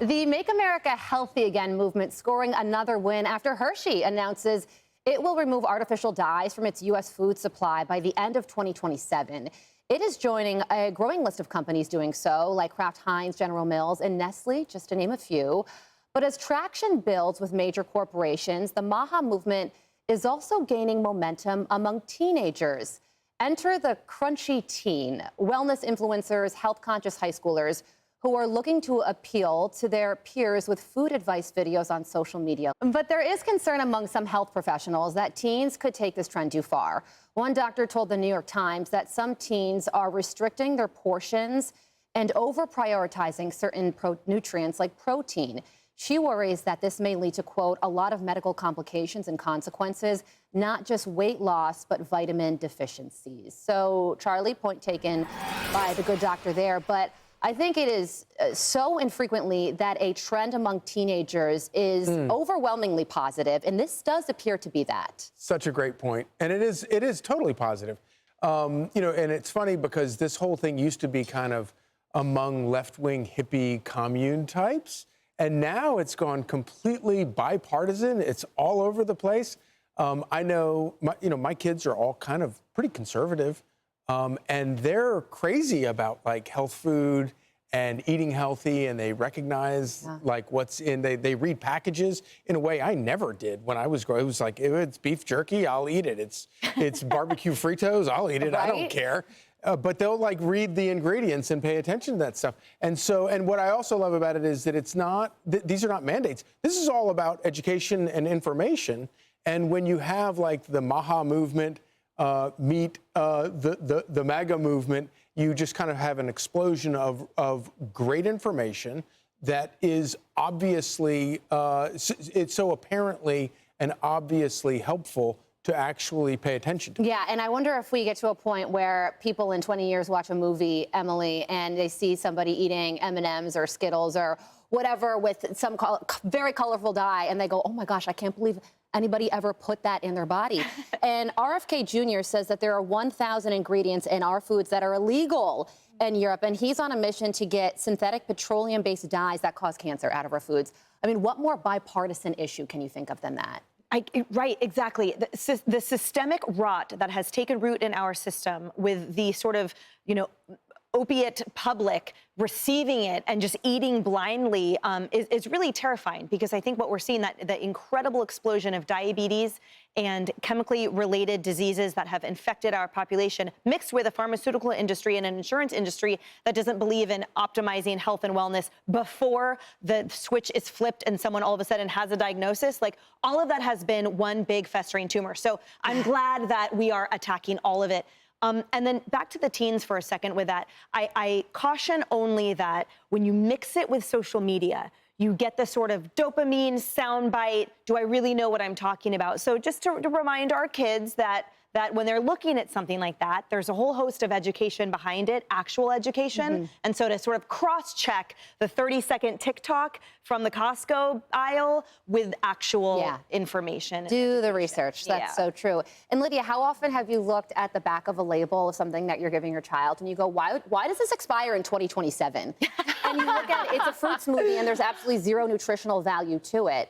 The Make America Healthy Again movement scoring another win after Hershey announces it will remove artificial dyes from its U.S. food supply by the end of 2027. It is joining a growing list of companies doing so, like Kraft Heinz, General Mills, and Nestle, just to name a few. But as traction builds with major corporations, the MAHA movement is also gaining momentum among teenagers. Enter the crunchy teen, wellness influencers, health-conscious high schoolers who are looking to appeal to their peers with food advice videos on social media. But there is concern among some health professionals that teens could take this trend too far. One doctor told the New York Times that some teens are restricting their portions and over-prioritizing certain nutrients like protein. She worries that this may lead to, quote, a lot of medical complications and consequences, not just weight loss, but vitamin deficiencies. So, Charlie, point taken by the good doctor there. But I think it is so infrequently that a trend among teenagers is overwhelmingly positive, and this does appear to be that. Such a great point, and it is totally positive. And it's funny because this whole thing used to be kind of among left-wing hippie commune types, and now it's gone completely bipartisan. It's all over the place. I know my kids are all kind of pretty conservative. And they're crazy about like health food and eating healthy, and they recognize like what's in. They read packages in a way I never did when I was growing. It was like, it's beef jerky, I'll eat it. It's barbecue Fritos, I'll eat it. Right? I don't care. But they'll like read the ingredients and pay attention to that stuff. And what I also love about it is that it's not. These are not mandates. This is all about education and information. And when you have like the MAHA movement meet the MAGA movement, you just kind of have an explosion of great information that is obviously, it's so apparently and obviously helpful to actually pay attention to. Yeah, and I wonder if we get to a point where people in 20 years watch a movie, Emily, and they see somebody eating M&Ms or Skittles or whatever with some very colorful dye, and they go, oh my gosh, I can't believe anybody ever put that in their body. And RFK Jr. says that there are 1,000 ingredients in our foods that are illegal in Europe, and he's on a mission to get synthetic petroleum-based dyes that cause cancer out of our foods. I mean, what more bipartisan issue can you think of than that? Right, exactly. The systemic rot that has taken root in our system with the sort of, opiate public receiving it and just eating blindly is really terrifying, because I think what we're seeing, that the incredible explosion of diabetes and chemically related diseases that have infected our population, mixed with a pharmaceutical industry and an insurance industry that doesn't believe in optimizing health and wellness before the switch is flipped and someone all of a sudden has a diagnosis. Like, all of that has been one big festering tumor. So I'm glad that we are attacking all of it. And then back to the teens for a second with that. I caution only that when you mix it with social media, you get the sort of dopamine soundbite. Do I really know what I'm talking about? So just to remind our kids that when they're looking at something like that, there's a whole host of education behind it, actual education. And so to sort of cross-check the 30-second TikTok from the Costco aisle with actual information. Do the research. That's so true. And Lydia, how often have you looked at the back of a label of something that you're giving your child and you go, why does this expire in 2027? And you look at it, it's a fruit smoothie and there's absolutely zero nutritional value to it.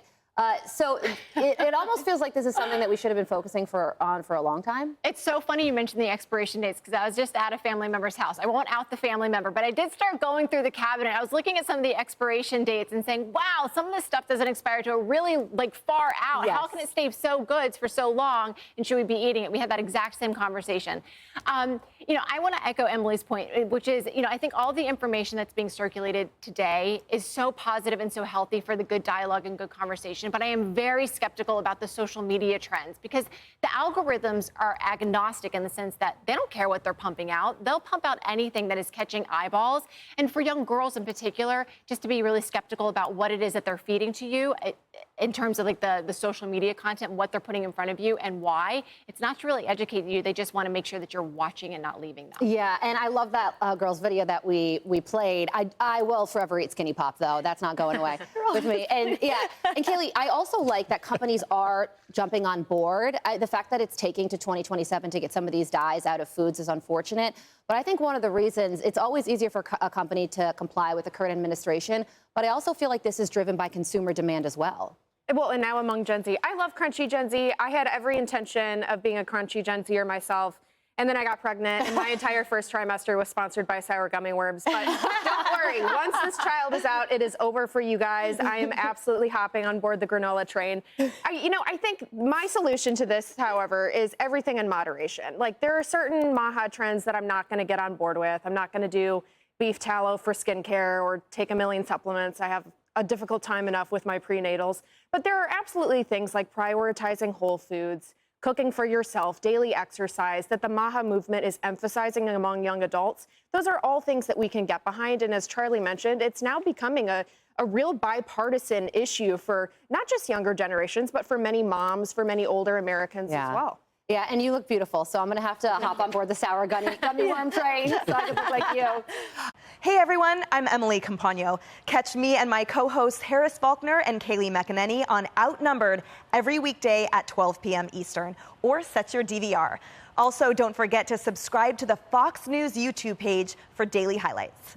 So it almost feels like this is something that we should have been focusing on for a long time. It's so funny you mentioned the expiration dates, because I was just at a family member's house. I won't out the family member, but I did start going through the cabinet. I was looking at some of the expiration dates and saying, wow, some of this stuff doesn't expire to a really far out. Yes. How can it stay so good for so long, and should we be eating it? We had that exact same conversation. I want to echo Emily's point, which is, I think all the information that's being circulated today is so positive and so healthy for the good dialogue and good conversation. But I am very skeptical about the social media trends, because the algorithms are agnostic in the sense that they don't care what they're pumping out. They'll pump out anything that is catching eyeballs. And for young girls in particular, just to be really skeptical about what it is that they're feeding to you in terms of the social media content, what they're putting in front of you and why. It's not to really educate you. They just want to make sure that you're watching and not leaving them. Yeah, and I love that girl's video that we played. I will forever eat Skinny Pop, though. That's not going away with me. And and Kaylee, I also like that companies are jumping on board. The fact that it's taking to 2027 to get some of these dyes out of foods is unfortunate. But I think one of the reasons, it's always easier for a company to comply with the current administration, but I also feel like this is driven by consumer demand as well. Well, and now among Gen Z. I love crunchy Gen Z. I had every intention of being a crunchy Gen Zer myself. And then I got pregnant, and my entire first trimester was sponsored by sour gummy worms. But don't worry, once this child is out, it is over for you guys. I am absolutely hopping on board the granola train. I think my solution to this, however, is everything in moderation. Like, there are certain MAHA trends that I'm not going to get on board with. I'm not going to do beef tallow for skincare or take a million supplements. I have a difficult time enough with my prenatals. But there are absolutely things like prioritizing whole foods, cooking for yourself, daily exercise, that the MAHA movement is emphasizing among young adults. Those are all things that we can get behind. And as Charlie mentioned, it's now becoming a real bipartisan issue for not just younger generations, but for many moms, for many older Americans as well. Yeah, and you look beautiful, so I'm going to have to hop on board the sour gummy worm train so I can look like you. Hey everyone, I'm Emily Campagno. Catch me and my co-hosts Harris Faulkner and Kaylee McEnany on Outnumbered every weekday at 12 p.m. Eastern, or set your DVR. Also, don't forget to subscribe to the Fox News YouTube page for daily highlights.